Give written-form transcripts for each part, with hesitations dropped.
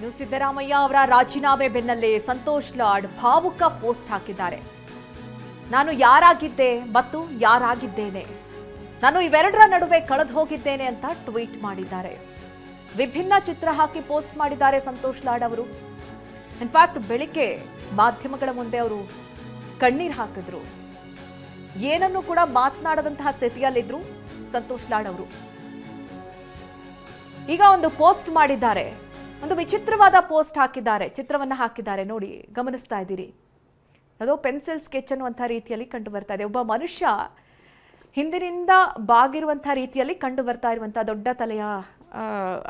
ಇನ್ನು ಸಿದ್ದರಾಮಯ್ಯ ಅವರ ರಾಜೀನಾಮೆ ಬೆನ್ನಲ್ಲೇ ಸಂತೋಷ್ ಲಾಡ್ ಭಾವುಕ ಪೋಸ್ಟ್ ಹಾಕಿದ್ದಾರೆ. ನಾನು ಯಾರಾಗಿದ್ದೆ ಮತ್ತು ಯಾರಾಗಿದ್ದೇನೆ, ನಾನು ಇವೆರಡರ ನಡುವೆ ಕಳೆದು ಹೋಗಿದ್ದೇನೆ ಅಂತ ಟ್ವೀಟ್ ಮಾಡಿದ್ದಾರೆ. ವಿಭಿನ್ನ ಚಿತ್ರ ಹಾಕಿ ಪೋಸ್ಟ್ ಮಾಡಿದ್ದಾರೆ ಸಂತೋಷ್ ಲಾಡ್ ಅವರು. ಇನ್ಫ್ಯಾಕ್ಟ್ ಬೆಳಿಗ್ಗೆ ಮಾಧ್ಯಮಗಳ ಮುಂದೆ ಅವರು ಕಣ್ಣೀರು ಹಾಕಿದ್ರು. ಏನನ್ನು ಕೂಡ ಮಾತನಾಡದಂತಹ ಸ್ಥಿತಿಯಲ್ಲಿದ್ರು ಸಂತೋಷ್ ಲಾಡ್ ಅವರು. ಈಗ ಒಂದು ಪೋಸ್ಟ್ ಮಾಡಿದ್ದಾರೆ, ಒಂದು ವಿಚಿತ್ರವಾದ ಪೋಸ್ಟ್ ಹಾಕಿದ್ದಾರೆ, ಚಿತ್ರವನ್ನ ಹಾಕಿದ್ದಾರೆ. ನೋಡಿ, ಗಮನಿಸ್ತಾ ಇದ್ದೀರಿ, ಅದು ಪೆನ್ಸಿಲ್ ಸ್ಕೆಚ್ ಅನ್ನುವಂಥ ರೀತಿಯಲ್ಲಿ ಕಂಡು ಬರ್ತಾ ಇದೆ. ಒಬ್ಬ ಮನುಷ್ಯ ಹಿಂದಿನಿಂದ ಬಾಗಿರುವಂಥ ರೀತಿಯಲ್ಲಿ ಕಂಡು ಬರ್ತಾ ಇರುವಂಥ ದೊಡ್ಡ ತಲೆಯ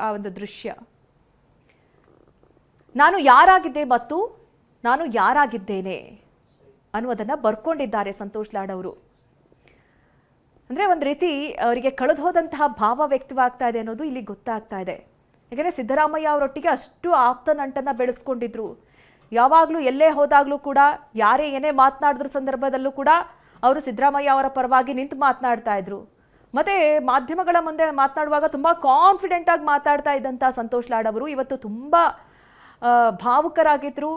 ಆ ಒಂದು ದೃಶ್ಯ. ನಾನು ಯಾರಾಗಿದ್ದೆ ಮತ್ತು ನಾನು ಯಾರಾಗಿದ್ದೇನೆ ಅನ್ನುವುದನ್ನು ಬರ್ಕೊಂಡಿದ್ದಾರೆ ಸಂತೋಷ್ ಲಾಡ್ ಅವರು. ಅಂದರೆ ಒಂದು ರೀತಿ ಅವರಿಗೆ ಕಳೆದು ಹೋದಂತಹ ಭಾವ ವ್ಯಕ್ತವಾಗ್ತಾ ಇದೆ ಅನ್ನೋದು ಇಲ್ಲಿ ಗೊತ್ತಾಗ್ತಾ ಇದೆ. ಯಾಕಂದರೆ ಸಿದ್ದರಾಮಯ್ಯ ಅವರೊಟ್ಟಿಗೆ ಅಷ್ಟು ಆಪ್ತ ನಂಟನ್ನು ಬೆಳೆಸ್ಕೊಂಡಿದ್ರು. ಯಾವಾಗಲೂ ಎಲ್ಲೇ ಹೋದಾಗಲೂ ಕೂಡ, ಯಾರೇ ಏನೇ ಮಾತನಾಡಿದ್ರ ಸಂದರ್ಭದಲ್ಲೂ ಕೂಡ ಅವರು ಸಿದ್ದರಾಮಯ್ಯ ಅವರ ಪರವಾಗಿ ನಿಂತು ಮಾತನಾಡ್ತಾ ಇದ್ರು. ಮತ್ತು ಮಾಧ್ಯಮಗಳ ಮುಂದೆ ಮಾತನಾಡುವಾಗ ತುಂಬ ಕಾನ್ಫಿಡೆಂಟಾಗಿ ಮಾತಾಡ್ತಾ ಇದ್ದಂಥ ಸಂತೋಷ್ ಲಾಡ್ ಅವರು ಇವತ್ತು ತುಂಬ ಭಾವುಕರಾಗಿದ್ದರು.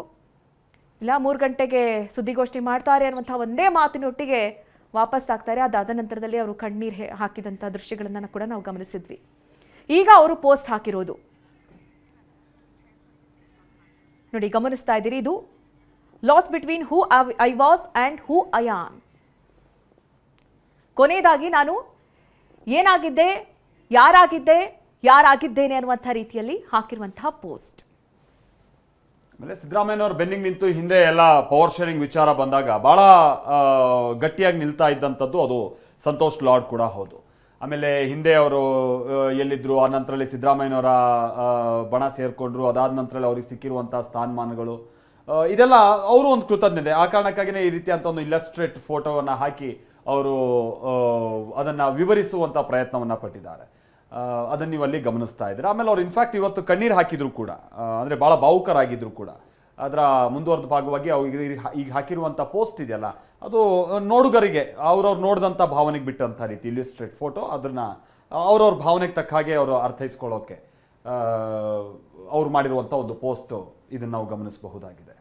ಇಲ್ಲ 3 ಗಂಟೆಗೆ ಸುದ್ದಿಗೋಷ್ಠಿ ಮಾಡ್ತಾರೆ ಅನ್ನುವಂಥ ಒಂದೇ ಮಾತಿನೊಟ್ಟಿಗೆ ವಾಪಸ್ ಆಗ್ತಾರೆ. ಅದಾದ ನಂತರದಲ್ಲಿ ಅವರು ಕಣ್ಣೀರು ಹಾಕಿದಂಥ ದೃಶ್ಯಗಳನ್ನು ಕೂಡ ನಾವು ಗಮನಿಸಿದ್ವಿ. ಈಗ ಅವರು ಪೋಸ್ಟ್ ಹಾಕಿರೋದು ನೋಡಿ, ಗಮನಿಸ್ತಾ ಇದ್ದೀರಿ. ಇದು loss between who I was and who I am. ಕೊನೆಯದಾಗಿ ನಾನು ಏನಾಗಿದ್ದೆ, ಯಾರಾಗಿದ್ದೇನೆ ಅನ್ನುವಂಥ ರೀತಿಯಲ್ಲಿ ಹಾಕಿರುವಂತಹ ಪೋಸ್ಟ್. ಆಮೇಲೆ ಸಿದ್ದರಾಮಯ್ಯನವರು ಬೆನ್ನಿಗೆ ನಿಂತು ಹಿಂದೆ ಎಲ್ಲ ಪವರ್ ಶೇರಿಂಗ್ ವಿಚಾರ ಬಂದಾಗ ಬಹಳ ಗಟ್ಟಿಯಾಗಿ ನಿಲ್ತಾ ಇದ್ದಂಥದ್ದು ಅದು ಸಂತೋಷ್ ಲಾಡ್ ಕೂಡ ಹೌದು. ಆಮೇಲೆ ಹಿಂದೆ ಅವರು ಎಲ್ಲಿದ್ದರು, ಆ ನಂತರದಲ್ಲಿ ಸಿದ್ದರಾಮಯ್ಯನವರ ಬಣ ಸೇರಿಕೊಂಡ್ರು. ಅದಾದ ನಂತರದಲ್ಲಿ ಅವ್ರಿಗೆ ಸಿಕ್ಕಿರುವಂಥ ಸ್ಥಾನಮಾನಗಳು ಇದೆಲ್ಲ ಅವರು ಒಂದು ಕೃತಜ್ಞತೆ. ಆ ಕಾರಣಕ್ಕಾಗಿಯೇ ಈ ರೀತಿಯಂಥ ಒಂದು ಇಲ್ಲಸ್ಟ್ರೇಟ್ ಫೋಟೋವನ್ನು ಹಾಕಿ ಅವರು ಅದನ್ನು ವಿವರಿಸುವಂಥ ಪ್ರಯತ್ನವನ್ನು ಪಟ್ಟಿದ್ದಾರೆ. ಅದನ್ನು ನೀವು ಅಲ್ಲಿ ಗಮನಿಸ್ತಾ ಇದ್ದೀರಾ. ಆಮೇಲೆ ಅವ್ರು ಇನ್ಫ್ಯಾಕ್ಟ್ ಇವತ್ತು ಕಣ್ಣೀರು ಹಾಕಿದ್ರು ಕೂಡ, ಅಂದರೆ ಭಾಳ ಭಾವುಕರಾಗಿದ್ರು ಕೂಡ. ಅದರ ಮುಂದುವರೆದ ಭಾಗವಾಗಿ ಅವ್ರಿಗೆ ಈಗ ಹಾಕಿರುವಂಥ ಪೋಸ್ಟ್ ಇದೆಯಲ್ಲ, ಅದು ನೋಡುಗರಿಗೆ ಅವ್ರವ್ರು ನೋಡಿದಂಥ ಭಾವನೆಗೆ ಬಿಟ್ಟಂಥ ರೀತಿ ಇಲಿಸ್ಟ್ರೇಟ್ ಫೋಟೋ. ಅದನ್ನು ಅವ್ರವ್ರ ಭಾವನೆಗೆ ತಕ್ಕ ಹಾಗೆ ಅವರು ಅರ್ಥೈಸ್ಕೊಳ್ಳೋಕ್ಕೆ ಅವ್ರು ಮಾಡಿರುವಂಥ ಒಂದು ಪೋಸ್ಟು, ಇದನ್ನು ನಾವು ಗಮನಿಸಬಹುದಾಗಿದೆ.